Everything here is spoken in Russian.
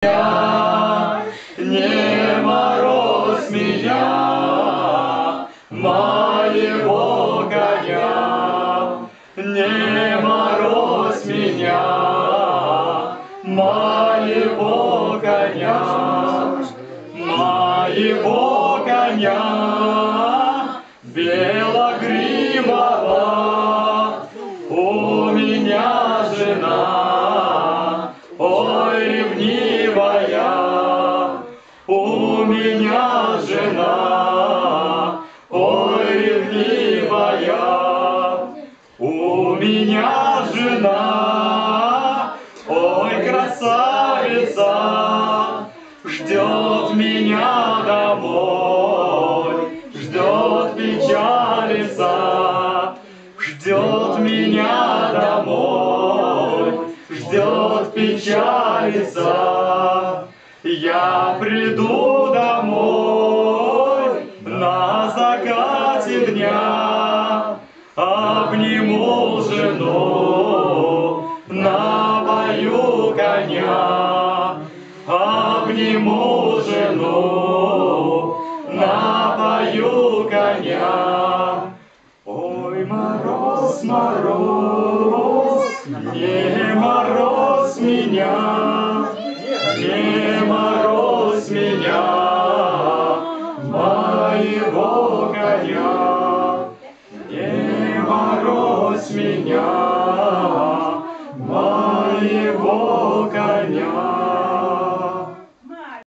Не морозь меня, моего коня, не морозь меня, моего коня, моего коня, белогривого, у меня жена, ой, ревнивая, у меня жена, ой, ревнивая, у меня жена, ой, красавица, ждет меня домой, ждет печалится, ждет меня домой, ждет печалится. Я приду домой на закате дня, обниму жену, напою коня, обниму жену, напою коня. Ой, мороз, мороз, не морозь меня, не морозь меня, моего коня, не морозь меня, моего